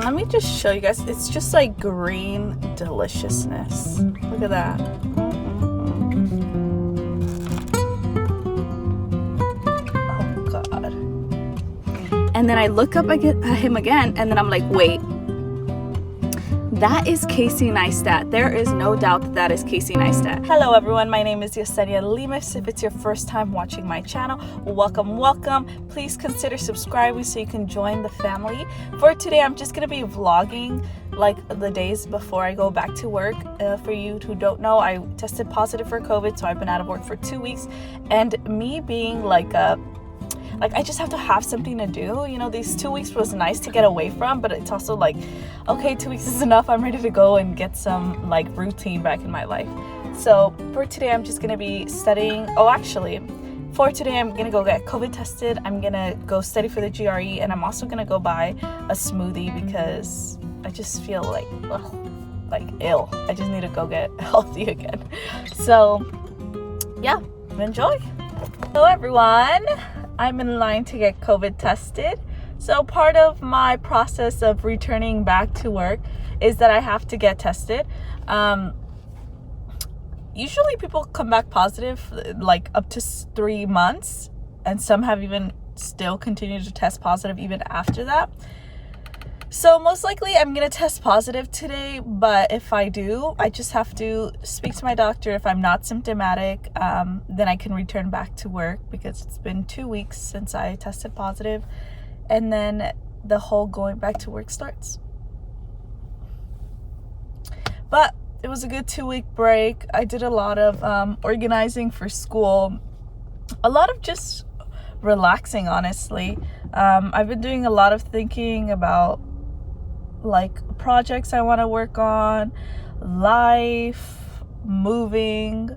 Let me just show you guys. It's just like green deliciousness. Look at that. Oh God. And then I look up at him again, and then I'm like, wait. That is Casey Neistat. There is no doubt that is Casey Neistat. Hello everyone, my name is Yesenia Limas. If it's your first time watching my channel, welcome. Please consider subscribing so you can join the family. For today, I'm just going to be vlogging like the days before I go back to work. For you who don't know, I tested positive for COVID, so I've been out of work for 2 weeks. And me being like I just have to have something to do. You know, these 2 weeks was nice to get away from, but it's also like, okay, 2 weeks is enough. I'm ready to go and get some like routine back in my life. So for today, I'm just gonna be studying. Oh, actually, for today, I'm gonna go get COVID tested. I'm gonna go study for the GRE, and I'm also gonna go buy a smoothie because I just feel like ill. I just need to go get healthy again. So yeah, enjoy. Hello everyone. I'm in line to get COVID tested. So part of my process of returning back to work is that I have to get tested. Usually people come back positive like up to 3 months, and some have even still continued to test positive even after that. So most likely I'm going to test positive today, but if I do, I just have to speak to my doctor. If I'm not symptomatic, then I can return back to work because it's been 2 weeks since I tested positive, and then the whole going back to work starts. But it was a good 2-week break. I did a lot of organizing for school, a lot of just relaxing, honestly. I've been doing a lot of thinking about like projects I want to work on, life, moving.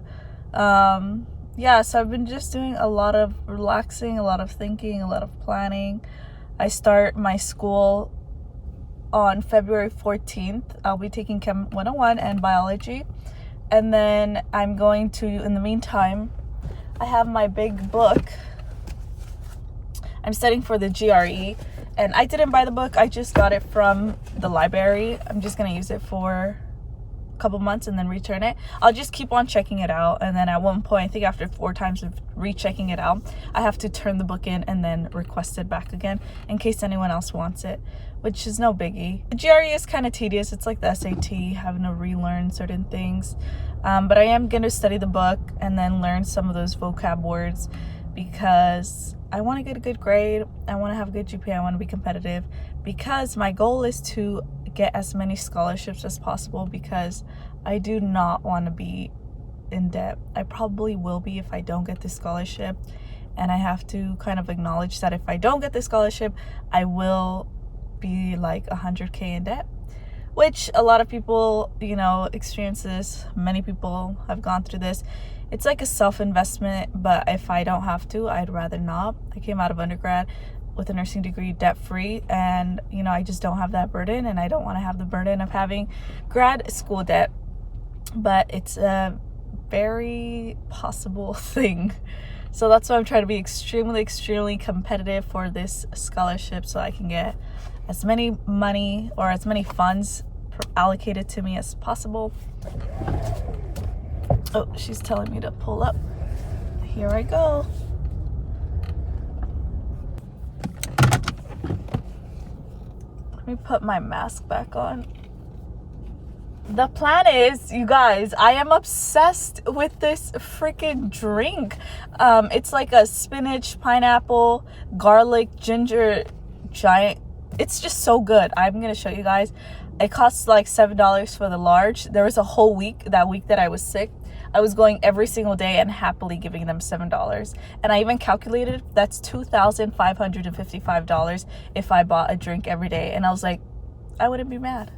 So I've been just doing a lot of relaxing, a lot of thinking, a lot of planning. I start my school on February 14th. I'll be taking Chem 101 and biology. And then I'm going to, in the meantime, I have my big book. I'm studying for the GRE. And I didn't buy the book. I just got it from the library. I'm just going to use it for a couple months and then return it. I'll just keep on checking it out. And then at one point, I think after 4 times of rechecking it out, I have to turn the book in and then request it back again in case anyone else wants it, which is no biggie. The GRE is kind of tedious. It's like the SAT, having to relearn certain things. But I am going to study the book and then learn some of those vocab words because I want to get a good grade. I want to have a good GPA. I want to be competitive because my goal is to get as many scholarships as possible because I do not want to be in debt. I probably will be if I don't get this scholarship, and I have to kind of acknowledge that if I don't get this scholarship, I will be like 100K in debt, which a lot of people, experience this. Many people have gone through this. It's like a self-investment, but if I don't have to, I'd rather not. I came out of undergrad with a nursing degree debt-free, and, I just don't have that burden, and I don't want to have the burden of having grad school debt. But it's a very possible thing. So that's why I'm trying to be extremely competitive for this scholarship so I can get as many money or as many funds allocated to me as possible. Oh, she's telling me to pull up. Here I go. Let me put my mask back on. The plan is, you guys, I am obsessed with this freaking drink. It's like a spinach, pineapple, garlic, ginger giant. It's just so good. I'm going to show you guys. It costs like $7 for the large. There was a whole week, that week that I was sick, I was going every single day and happily giving them $7. And I even calculated that's $2,555 if I bought a drink every day. And I was like, I wouldn't be mad.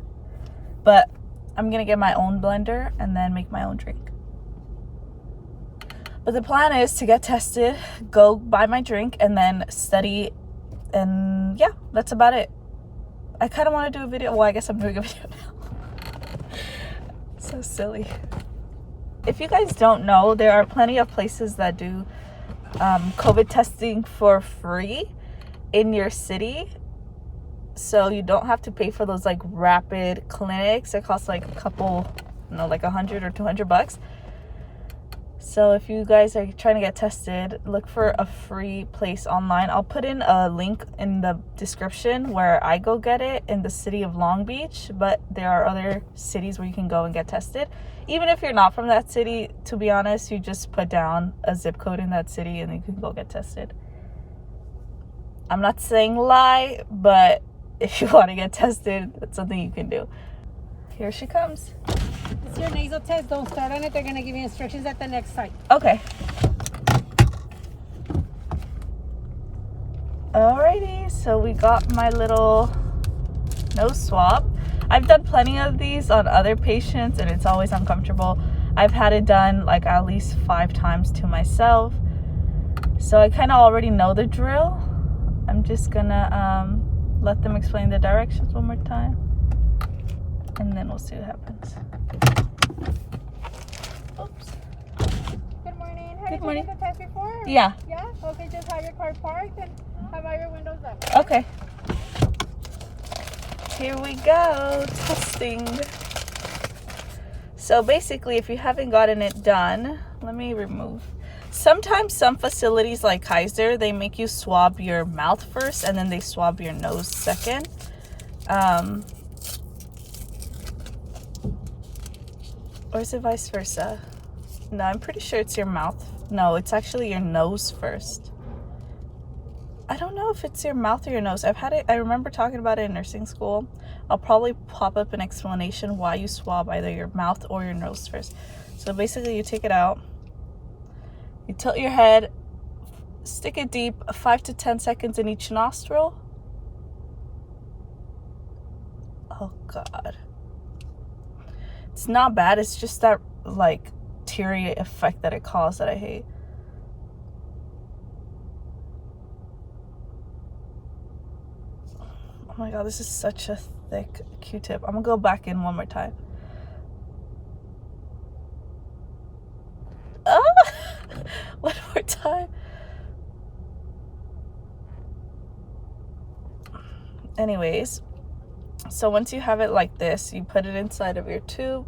But I'm going to get my own blender and then make my own drink. But the plan is to get tested, go buy my drink, and then study. And yeah, that's about it. I kind of want to do a video. Well, I guess I'm doing a video now. So silly. If you guys don't know, there are plenty of places that do COVID testing for free in your city. so you don't have to pay for those like rapid clinics. It costs like a couple, like $100 or $200. So if you guys are trying to get tested, look for a free place online. I'll put in a link in the description where I go get it in the city of Long Beach, but there are other cities where you can go and get tested. Even if you're not from that city, to be honest, you just put down a zip code in that city and you can go get tested. I'm not saying lie, but if you want to get tested, that's something you can do. Here she comes. It's your nasal test. Don't start on it. They're going to give you instructions at the next site. Okay. Alrighty, so we got my little nose swab. I've done plenty of these on other patients and it's always uncomfortable. I've had it done like at least 5 times to myself. So I kind of already know the drill. I'm just gonna let them explain the directions one more time. And then we'll see what happens. Oops. Good morning. Good morning. Have you taken the test before? Yeah. Yeah? Okay, just have your car parked and have all your windows up. Okay. Here we go. Testing. So basically, if you haven't gotten it done, let me remove. Sometimes some facilities like Kaiser, they make you swab your mouth first and then they swab your nose second. Or is it vice versa? No, I'm pretty sure it's your mouth. No, it's actually your nose first. I don't know if it's your mouth or your nose. I remember talking about it in nursing school. I'll probably pop up an explanation why you swab either your mouth or your nose first. So basically you take it out, you tilt your head, stick it deep, 5 to 10 seconds in each nostril. Oh God. It's not bad, it's just that like teary effect that it caused that I hate. Oh my God, this is such a thick Q-tip. I'm gonna go back in one more time. One more time. Anyways, so once you have it like this, you put it inside of your tube.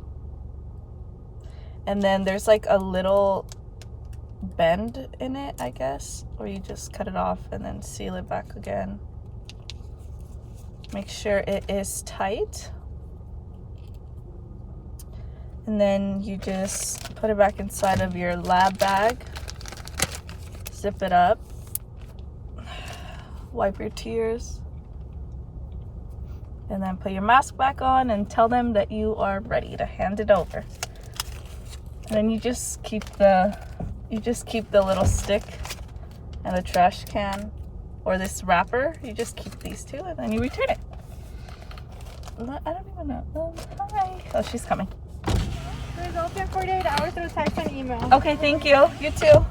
And then there's like a little bend in it, I guess, or you just cut it off and then seal it back again. Make sure it is tight. And then you just put it back inside of your lab bag. Zip it up. Wipe your tears. And then put your mask back on and tell them that you are ready to hand it over. And then you just keep the little stick and the trash can or this wrapper. You just keep these two and then you return it. I don't even know. Hi. Oh, she's coming. Results in 48 hours through text and email. Okay, thank you. You too.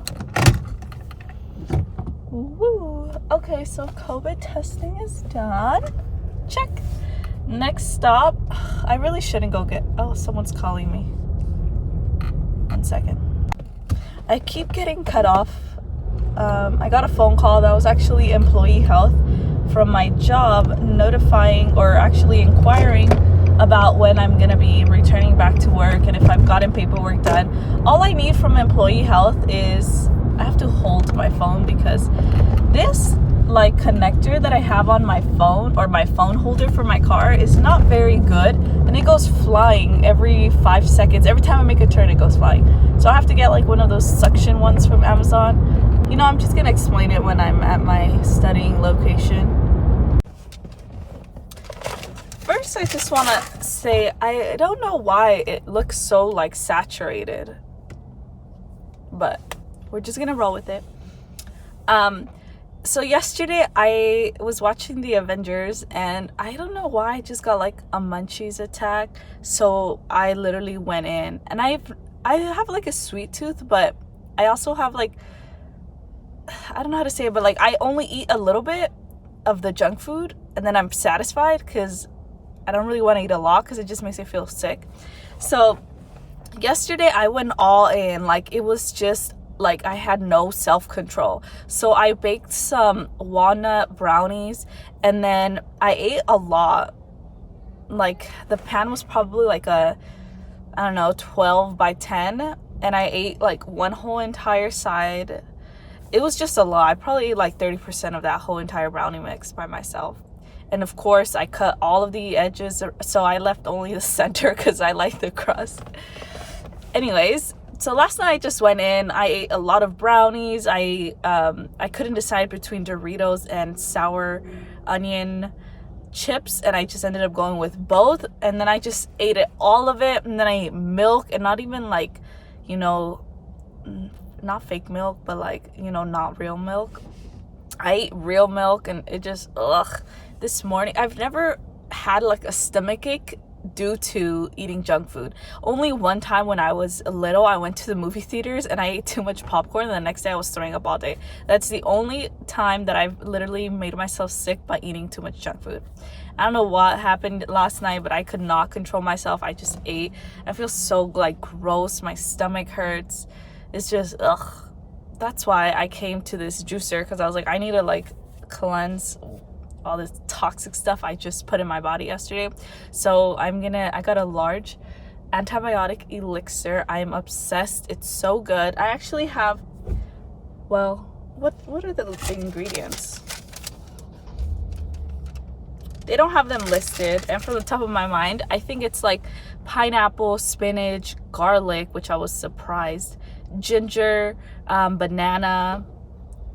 Woo. Okay, so COVID testing is done. Check. Next stop. I really shouldn't go get... Oh, someone's calling me. 1 second. I keep getting cut off. I got a phone call that was actually employee health from my job notifying or actually inquiring about when I'm going to be returning back to work and if I've gotten paperwork done. All I need from employee health is I have to hold my phone because this like connector that I have on my phone or my phone holder for my car is not very good and it goes flying every 5 seconds. Every time I make a turn it goes flying. So I have to get like one of those suction ones from Amazon. You know, I'm just gonna explain it when I'm at my studying location. First, I just want to say, I don't know why it looks so like saturated, but we're just gonna roll with it. So yesterday I was watching the Avengers and I don't know why I just got like a munchies attack. So I literally went in and I have like a sweet tooth, but I also have like, I don't know how to say it, but like I only eat a little bit of the junk food and then I'm satisfied because I don't really want to eat a lot because it just makes me feel sick. So yesterday I went all in, like it was just like I had no self-control. So I baked some walnut brownies, and then I ate a lot. Like the pan was probably like a, I don't know, 12 by 10, and I ate like one whole entire side. It was just a lot. I probably ate like 30% of that whole entire brownie mix by myself. And of course I cut all of the edges, so I left only the center because I like the crust. Anyways, so last night I just went in, I ate a lot of brownies. I couldn't decide between Doritos and sour onion chips, and I just ended up going with both. And then I just ate all of it, and then I ate milk, and not even like, you know, not fake milk, but like, you know, not real milk. I ate real milk, and it just, ugh. This morning, I've never had like a stomachache due to eating junk food. Only one time when I was little, I went to the movie theaters and I ate too much popcorn, and the next day I was throwing up all day. That's the only time that I've literally made myself sick by eating too much junk food. I don't know what happened last night, but I could not control myself. I just ate. I feel so like gross. My stomach hurts. It's just, ugh. That's why I came to this juicer, because I was like, I need to like cleanse all this toxic stuff I just put in my body yesterday. So I got a large antibiotic elixir. I'm obsessed. It's so good. I actually have, well, what are the ingredients? They don't have them listed, and from the top of my mind, I think it's like pineapple, spinach, garlic, which I was surprised, ginger, banana,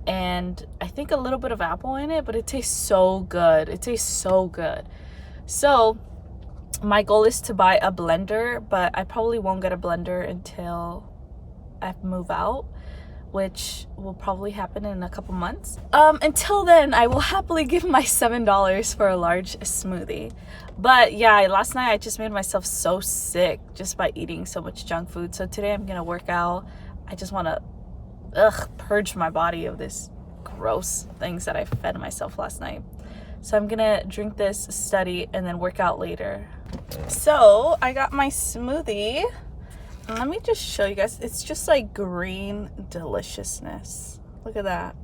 and I think a little bit of apple in it, but it tastes so good. It tastes so good. So my goal is to buy a blender, but I probably won't get a blender until I move out, which will probably happen in a couple months. Until then, I will happily give my $7 for a large smoothie. But yeah, last night I just made myself so sick just by eating so much junk food. So today I'm gonna work out. I just want to purge my body of this gross things that I fed myself last night. So I'm gonna drink this, study, and then work out later. So I got my smoothie. Let me just show you guys. It's just like green deliciousness. Look at that.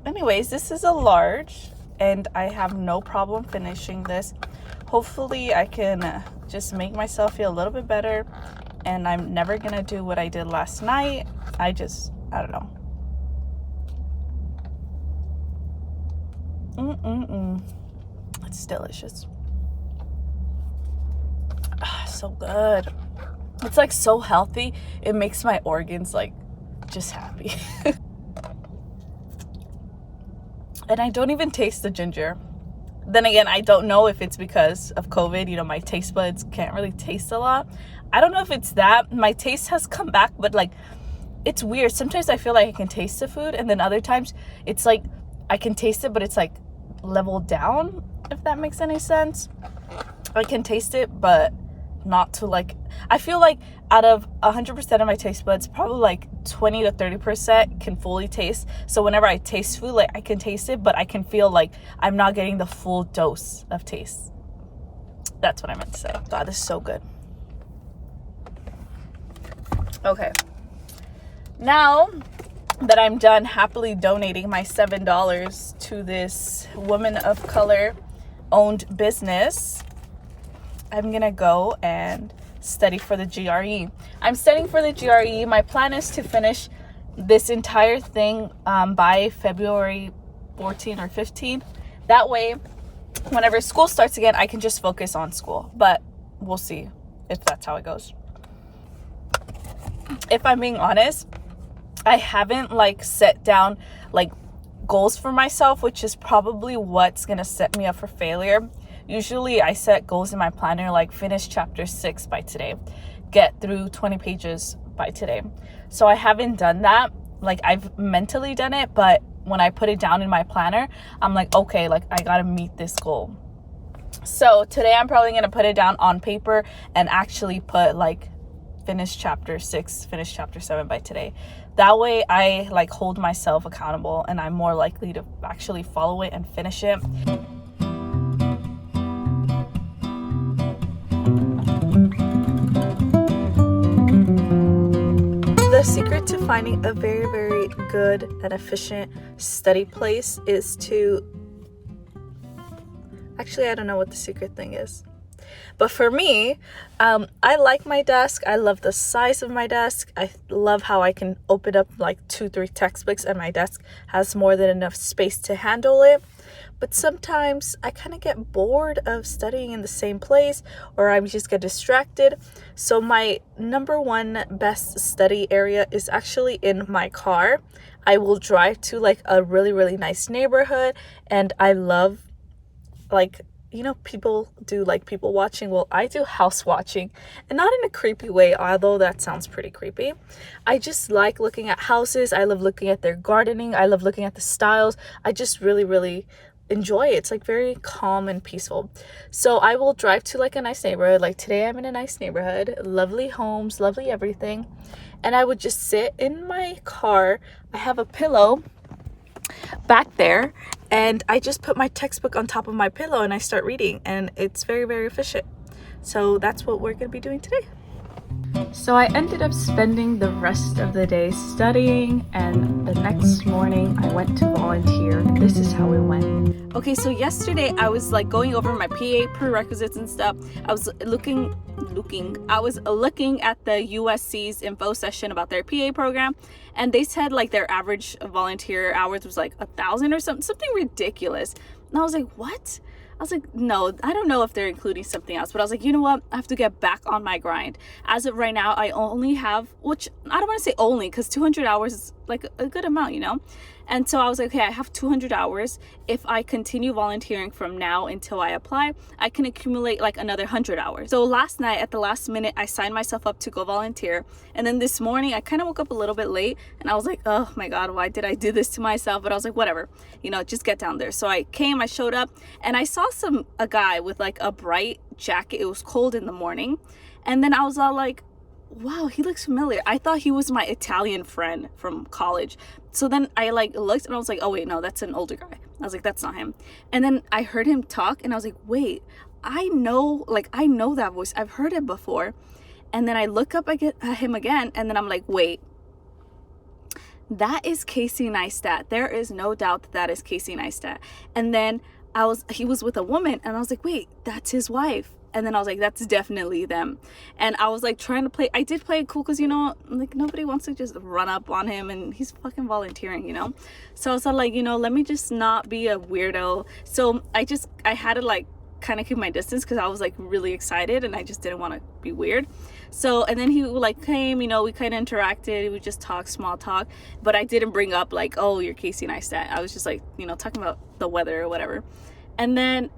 Anyways, this is a large, and I have no problem finishing this. Hopefully I can just make myself feel a little bit better, and I'm never gonna do what I did last night. I don't know. It's delicious. So good. It's like so healthy. It makes my organs like just happy. And I don't even taste the ginger. Then again, I don't know if it's because of COVID, you know, my taste buds can't really taste a lot. I don't know if it's that. My taste has come back, but like, it's weird. Sometimes I feel like I can taste the food, and then other times it's like I can taste it, but it's like leveled down, if that makes any sense. I can taste it, but not to like, I feel like out of 100% of my taste buds, probably like 20 to 30% can fully taste. So whenever I taste food, like I can taste it, but I can feel like I'm not getting the full dose of taste. That's what I meant to say. God, this is so good. Okay. Now that I'm done happily donating my $7 to this woman of color owned business, I'm gonna go and study for the GRE. I'm studying for the GRE. My plan is to finish this entire thing by February 14th or 15th. That way, whenever school starts again, I can just focus on school. But we'll see if that's how it goes. If I'm being honest, I haven't like set down like goals for myself, which is probably what's gonna set me up for failure. Usually I set goals in my planner like finish chapter 6 by today, get through 20 pages by today. So I haven't done that. Like I've mentally done it, but when I put it down in my planner, I'm like, okay, like I gotta meet this goal. So today I'm probably gonna put it down on paper and actually put like finish chapter 6, finish chapter 7 by today. That way I like hold myself accountable, and I'm more likely to actually follow it and finish it. finding a very, very good and efficient study place is to... Actually, I don't know what the secret thing is. But for me, I like my desk. I love the size of my desk. I love how I can open up like 2-3 textbooks and my desk has more than enough space to handle it. But sometimes I kind of get bored of studying in the same place, or I just get distracted. So my number one best study area is actually in my car. I will drive to like a really, really nice neighborhood, and I love, like, you know, people do like people watching. Well, I do house watching, and not in a creepy way, although that sounds pretty creepy. I just like looking at houses. I love looking at their gardening. I love looking at the styles. I just really, really enjoy it. It's like very calm and peaceful. So I will drive to like a nice neighborhood. Like today I'm in a nice neighborhood, lovely homes, lovely everything. And I would just sit in my car. I have a pillow back there, and I just put my textbook on top of my pillow and I start reading, and it's very, very efficient. So that's what we're going to be doing today. So I ended up spending the rest of the day studying, and the next morning I went to volunteer. This is how it went. Okay, so yesterday I was like going over my PA prerequisites and stuff. I was looking at the USC's info session about their PA program, and they said like their average volunteer hours was like 1,000 or something ridiculous. And I was like, what? I was like, no, I don't know if they're including something else. But I was like, you know what? I have to get back on my grind. As of right now, I only have, which I don't want to say only, because 200 hours is like a good amount, you know? And so I was like, okay, I have 200 hours. If I continue volunteering from now until I apply, I can accumulate like another 100 hours. So last night at the last minute, I signed myself up to go volunteer. And then this morning, I kind of woke up a little bit late, and I was like, oh my God, why did I do this to myself? But I was like, whatever, you know, just get down there. So I showed up, and I saw a guy with like a bright jacket. It was cold in the morning. And then I was all like, wow, he looks familiar. I thought he was my Italian friend from college. So then I like looked, and I was like, oh wait, no, that's an older guy. I was like, that's not him. And then I heard him talk, and I was like, wait, I know that voice. I've heard it before. And then I look up at him again, and then I'm like, wait, that is Casey Neistat. There is no doubt that is Casey Neistat. And then he was with a woman, and I was like, wait, that's his wife. And then I was like, that's definitely them. And I was like trying to play. I did play it cool because, you know, like nobody wants to just run up on him, and he's fucking volunteering, you know? So I was like, you know, let me just not be a weirdo. So I had to like kind of keep my distance because I was like really excited, and I just didn't want to be weird. So, and then he like came, you know, we kind of interacted. We just talked, small talk. But I didn't bring up like, oh, you're Casey Neistat. I was just like, you know, talking about the weather or whatever. And then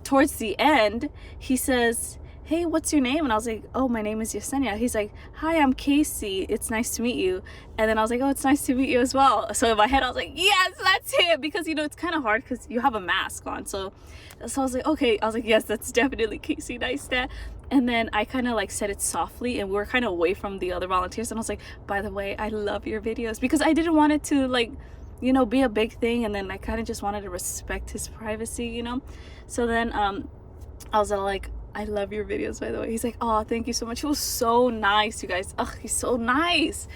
towards the end, he says, hey, what's your name? And I was like, oh, my name is Yesenia. He's like, hi, I'm Casey. It's nice to meet you. And then I was like, oh, it's nice to meet you as well. So in my head, I was like, yes, that's him. Because, you know, it's kind of hard because you have a mask on. So I was like, okay. I was like, yes, that's definitely Casey Neistat. And then I kind of like said it softly, and we were kind of away from the other volunteers. And I was like, by the way, I love your videos, because I didn't want it to like, you know, be a big thing. And then I kind of just wanted to respect his privacy, you know? So then I was like, I love your videos, by the way. He's like, oh, thank you so much. He was so nice, you guys. Ugh, he's so nice.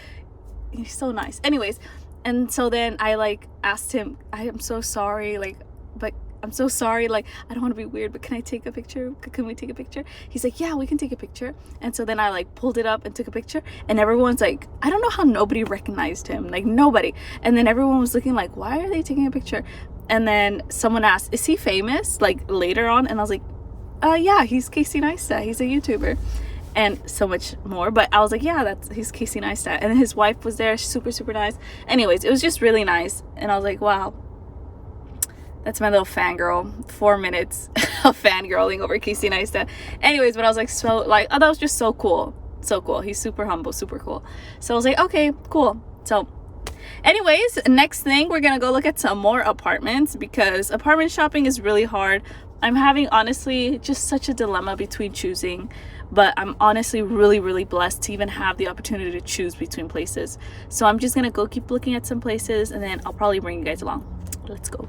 He's so nice. Anyways, and so then I like asked him, I am so sorry, like, but I'm so sorry, like, I don't want to be weird, but can I take a picture? Can we take a picture? He's like, yeah, we can take a picture. And so then I like pulled it up and took a picture, and everyone's like, I don't know how nobody recognized him, like nobody. And then everyone was looking like, why are they taking a picture? And then someone asked, is he famous? Like later on. And I was like, yeah, he's Casey Neistat. He's a YouTuber. And so much more. But I was like, yeah, he's Casey Neistat. And his wife was there, super, super nice. Anyways, it was just really nice. And I was like, wow. That's my little fangirl. 4 minutes of fangirling over Casey Neistat. Anyways, but I was like, so like, oh, that was just so cool. So cool. He's super humble, super cool. So I was like, okay, cool. So anyways, next thing, we're gonna go look at some more apartments, because apartment shopping is really hard. I'm having, honestly, just such a dilemma between choosing, but I'm honestly really, really blessed to even have the opportunity to choose between places. So I'm just gonna go keep looking at some places, and then I'll probably bring you guys along. Let's go.